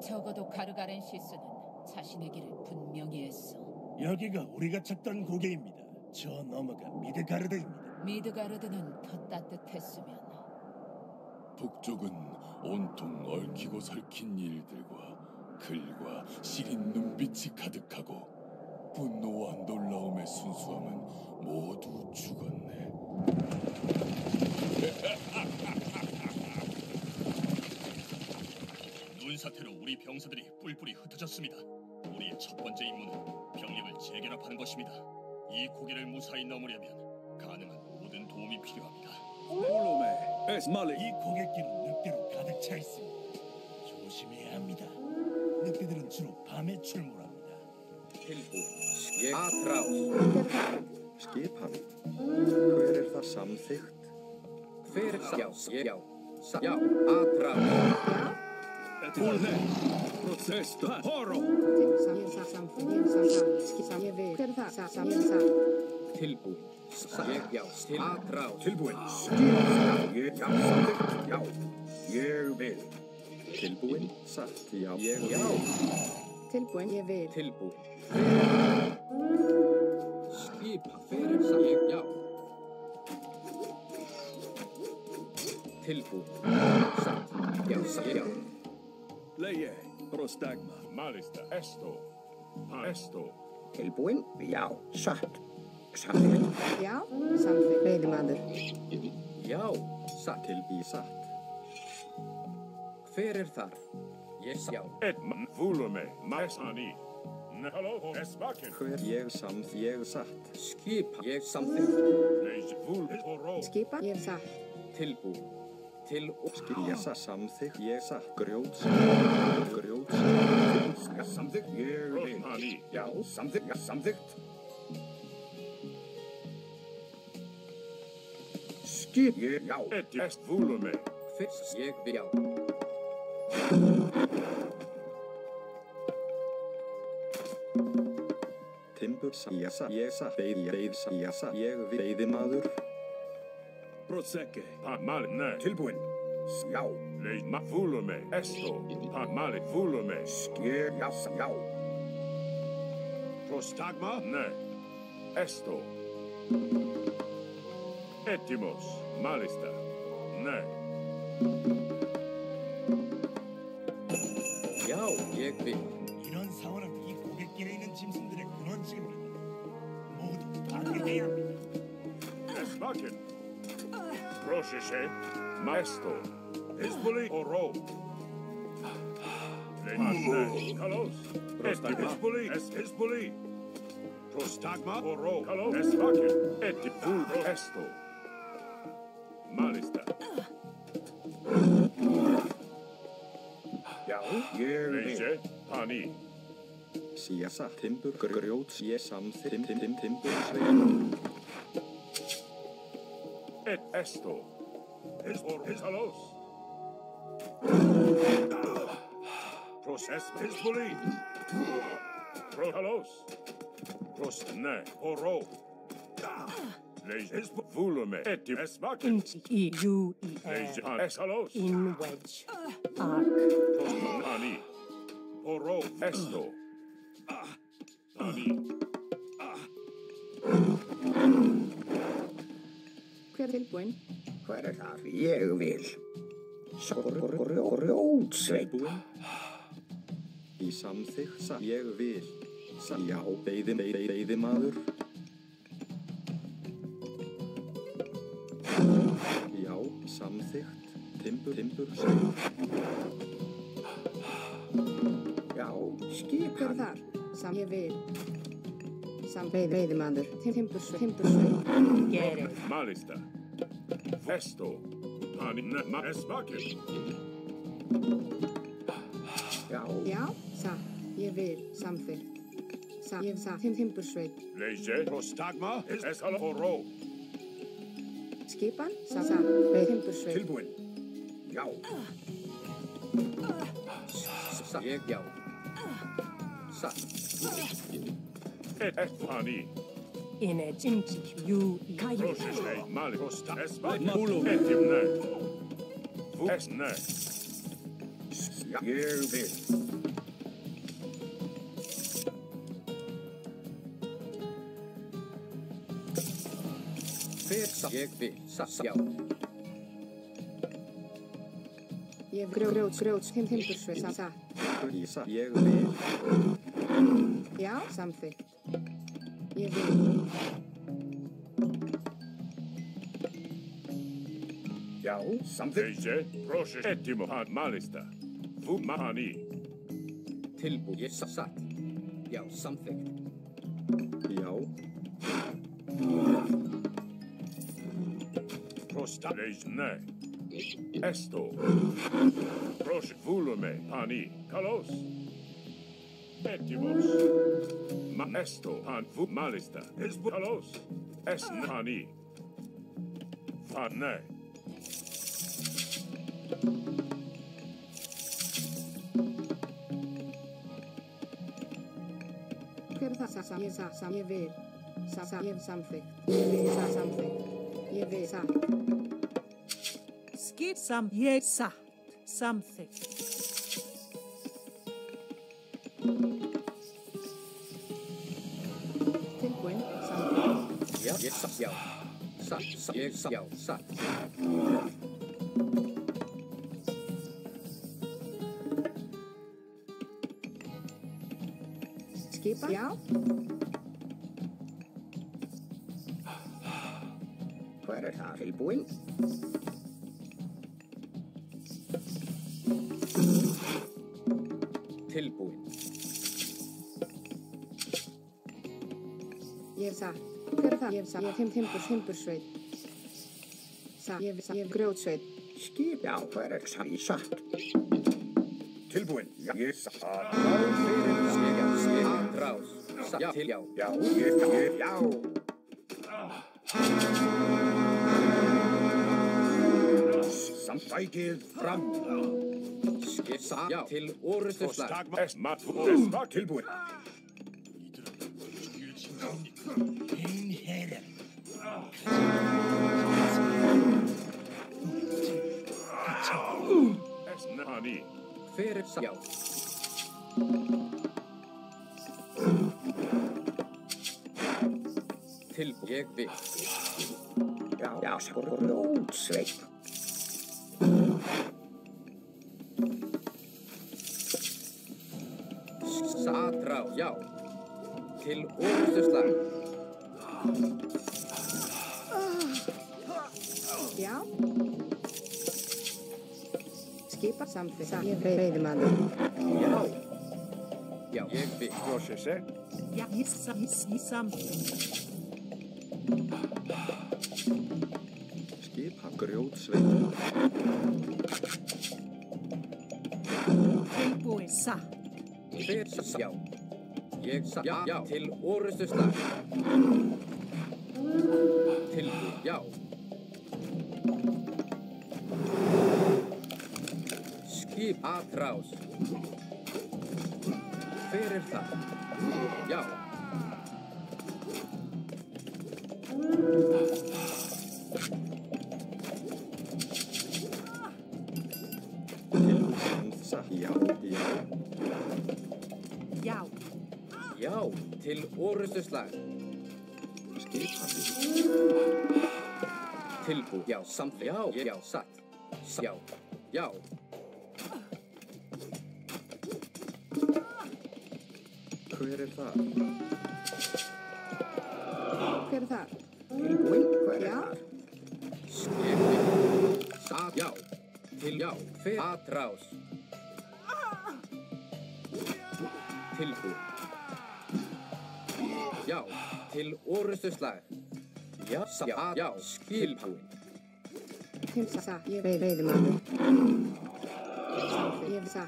적어도 가르가렌 시스는 자신의 길을 분명히 했어. 여기가 우리가 찾던 고개입니다. 저 너머가 미드가르드입니다. 미드가르드는 더 따뜻했으면. 북쪽은 온통 얽히고 설킨 일들과 글과 시린 눈빛이 가득하고 분노와 놀라움의 순수함은 모두 죽었네. 눈사태로 우리 병사들이 뿔뿔이 흩어졌습니다. 우리의 첫 번째 임무는 병력을 재결합하는 것입니다. 이 고개를 무사히 넘으려면 가능한 모든 도움이 필요합니다. 이 고갯길은 늑대로 가득 차 있습니다. 조심해야 합니다. 늑대들은 주로 밤에 출몰합니다. Skipan. Hver það samþykkt? Já, aðráð. Procesto Horo. Tilbúin. Já, aðráð. Tilbúin. Já, ég vil. Tilbúin. Satt. Já. Tilbúin, ég vil. Tilbúin. Skipa fyrir það. Já. Tilbúin. Satt. Já. Leie. Prostagma. Malista, esto. Tilbúin. Já. Satt. Samþykkt. Já, samþykkt. Veiðimaður. Já. Satt. Tilbúin. Satt. Hver þar? Ég sjá. Vulume, Masani. Halló, Esbakin. Hver ég satt. Skipa. Ég samþykkt. Skipa, ég satt. Tilbúin. Til og skilja samþykkt. Ég satt. Grjót. Samþykkt. Ég vil. Já, samþykkt. Skip. Já. Est vulume. Fyrst. Ég vil. Já. Timbur. Ég satt. Ég veiðimaður. Prosecke. Mal, ne. Tilbúin. Já. Leis ma vulume, esto. Mali, vulume. Já. Prostagma? Ne. Esto. Etimos, malista. Ne. Já, ég vil. 이런 상황은 이 고갯길에 있는 짐승들의 근원지입니다. 모두 파괴해야 합니다. Esbakin. Procese, maesto. Esbuli, oro. Ne. Kalos. Esbuli, esbuli. Prostagma, oro. Kalos. Esbakin. Etiful, esto. Malista. Já, ég vil. Leise, pani. Síasa, timbur, grjót, samþykkt, timbur, sveig. Et esto. Kalos. Process, esbuli. Kalos. Prost, ne, oro. Leise, vulume, etim, esbakin. Leise, eskalos. In wedge. Arc. Prost, pani. Oro, esto. Pani. Hver tilbúin? Hver það? Ég vil. Grjótsveig. Í samþykkt. Ég vil. Já, veiðimaður. Já, samþykkt. Timbur. Já, skip. Hver þar? Ég vil. Veiðimaður. Timbursveig. Get it. Malista. Esto. Pani, ne, ma, esbakin. Já, satt. Ég vil. Samþykkt. Ég satt. Timbursveig. Leise, prostagma, eskalo, oro. Skipan, satt. Timbursveig. Tilbúin. Já. Ég já. Satt. Et pani. In a jinchi. You. Kayo. Procese, mali, esbakin. Etim, ne. Es, ne. Já, ég vil. Ég vil. Já. Ég grjót, timbursveit, sa. Ísa, ég vil. Já, samþykkt. Ég vil. Já, samþykkt. Deise, proszę, ettimo han malista. Fumani. Tilbúið. Ég satt. Já, samþykkt. Já. Prosta. Deis ne. Esto. Proszę, volume, pani. Kalos. Ettimos. Ma esto, han fu malista. Esbu kalos. Es nani. Fanne. Hver það, sa, ég vil. Sa, ég samþykkt. Ég vil, sa, samþykkt. Ég vil, sa. Skip ég satt. Samþykkt. Tilbúin, samþykkt. Já, ég satt. Já. Satt. Ég satt. Já, satt. Skipa, já. Hver það? Tilbúin. Tilbúin. Ég sa. Hver það? Ég sa. Ég timbursveit. Sa, ég grjótsveit. Skip. Já, hver satt. Tilbúin. Já, ég satt. Rás. Já, til. Já. Já, ég. Já. Samtækið fram. Skissa. Já, til orustuslag. Es matfuesta. Tilbúin. Es nani. Fyrir. Já. Tilbúin. Ég vil. Já, grjótsveit. Satrá, já. Til orustuslag. Já. Skipa, samþykkt. Sa, ég veiðimaður. Já. Já, ég vil. Proszę se. Ja, ég samþykkt. Skipa grjótsveit. Tilbúið satt. Fyrir. Já. Ég satt. Já, já. Til orustuslag. Tilbúin. Já. Skip atrás. Fyrir það. Já. Já. Já. Já. Til orustuslag. Skipa. Tilbúin. Já, samþykkt. Já, já, satt. Já. Já. Hver það? Hver það? Tilbúin. Hver Já. það? Skipi. Satt. Já. Til. Já. Fyrir. Atrás. Tilbúin. Já. Til orustuslag. Já. Já. Já. Skilbúin. Sa, ég veiðimaður. Samþykkt. Ég sa.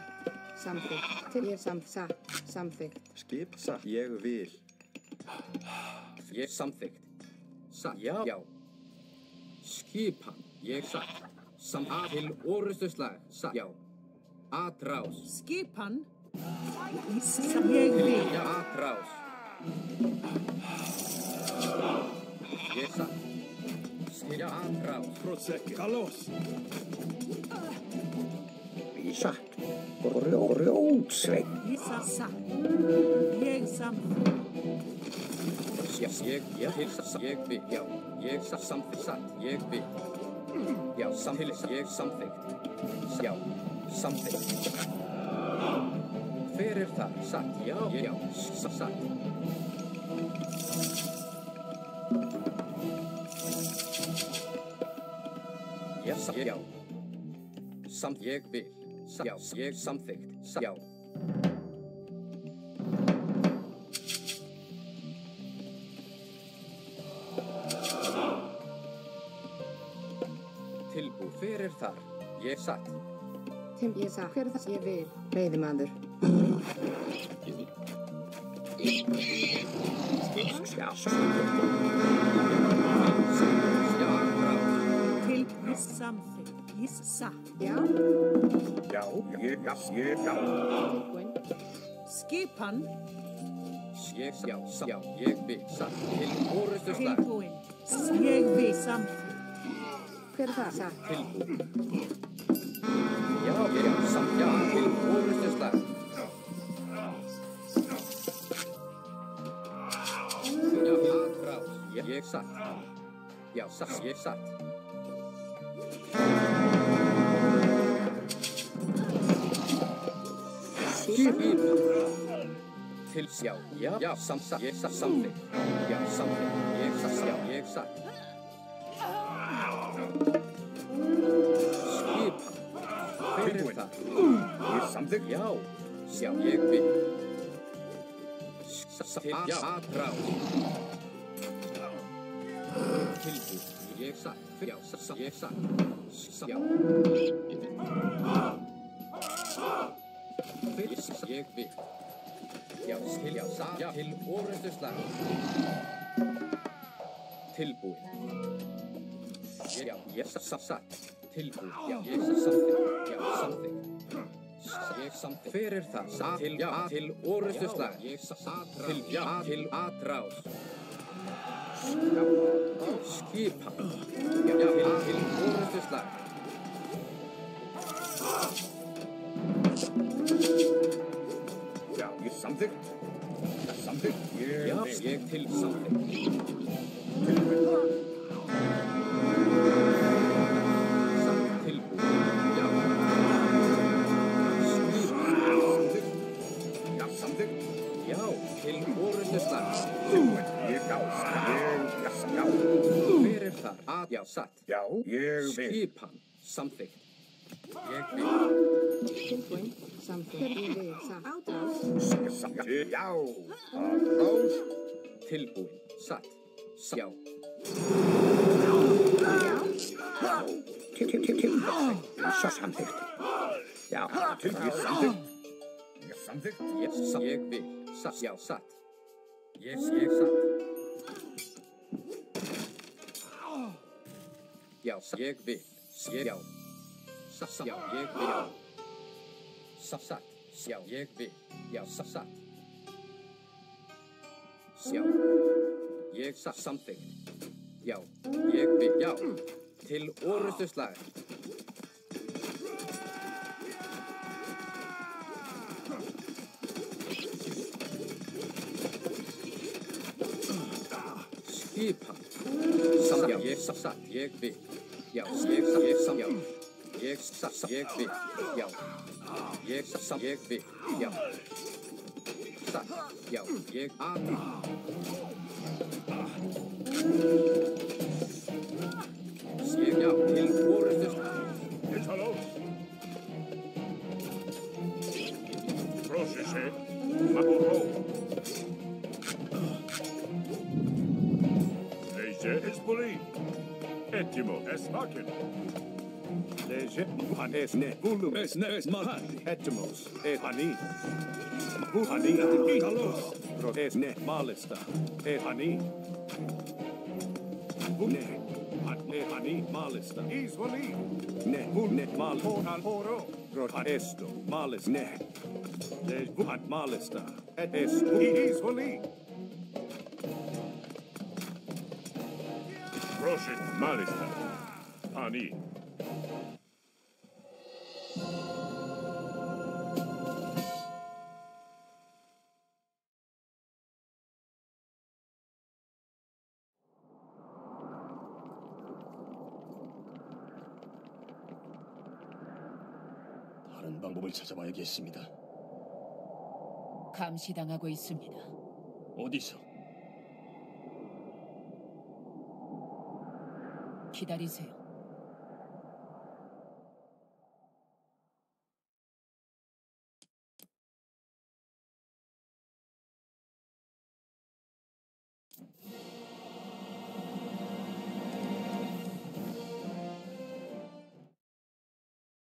Samþykkt. Til ég samþykkt. Skip. Satt. Ég vil. Ég samþykkt. Satt. Já. Já. Skipan. Ég satt. Samt. Til orustuslag. Satt. Já. Atrás. Skipan. Ég vil. Já. Atrás. Ég satt. Já. Atrás. Prosecco. Kalos. satt. Rjótsveinn. Issa satt. Ég samþykkt. Ég til ég vil, já. Ég samþykkt satt, ég vil. Já, samþykkt, ég samþykkt. Já, samþykkt. Hver það? Satt, já, satt. Já, já. Ég vil. Já, ég samþykkt. Já. Tilbúð, hver þar? Ég satt. Ég satt. Hver það? Ég vil. Veiðimaður. Já, Tilbúð samþykkt. Issa satt. Já. Já. Tilbúin. Skipan. ég vil. Satt. Til orustu slag. Tilbúin. Ég vil samþykkt. Hver það? Satt. Tilbúð. Já, satt, já, til orustu slag. Já, aðgrás. Ég satt. Já, satt, ég satt. Skipan. Til sjá. Já, samsatt. Ég satt, samþykkt. Já, samþykkt. Ég satt, já, ég satt. Skipan. Hver það? Ég samþykkt. Já, ég vil. Já, aðgrás. Tilbúð. Ég satt. Já, ég satt. Já. Ég vil. Já, til orustu slag. Tilbúð. Já, ég satt. Tilbúð. Já, ég samþykkt. Já, samþykkt. Ég samþykkt. Hver það? Til orustu slag. Til aðrás. Skipan. Já, til orustu slag. Já, ég samþykkt. Samþykkt. Já, ég til samþykkt. Tilbúð. Já. Já, samþykkt. Já, til orustu slag. Tilbúin. Ég já. Hver það? Já, satt. Já, ég vil. Skipan. Samþykkt. Ég vil. Tilbúin. Samþykkt. Ég vil. Satt. Átrás. Já. Aðgrás. Tilbúin. Satt. Já. Svo samþykkt. Já, til ég samþykkt. Ég samþykkt. Ég vil. Satt. Já, satt. Ég satt. Já, ég vil. Já. Satt. Já, ég vil. Satt. Já, ég vil. Já, satt. Já. Ég satt samþykkt. Já, ég vil. Já. Til orustu slag. Skipan. Já, ég satt. Ég vil. Já, ég satt. Já. Ég satt. Ég vil. Já. Ég satt. Ég vil. Já. Satt. Já, ég aðra. Já, til orustu slag. Italos. Procese. Mahoro. Leje Espoli. Etimo Esmakin. Leje Panesne. Ulum Esne Esmahani. Etimos. Ehani. Buhani. Italos. Esne Malista. Ehani. Bune. Ehani Malista. Isvali. Ne Mal. Portal Poro. Esto Malista. Ne. Leje Buhan Malista. Esto Isvali. Prosit Malista. Ani. 방법을 찾아봐야겠습니다. 감시당하고 있습니다. 어디서? 기다리세요.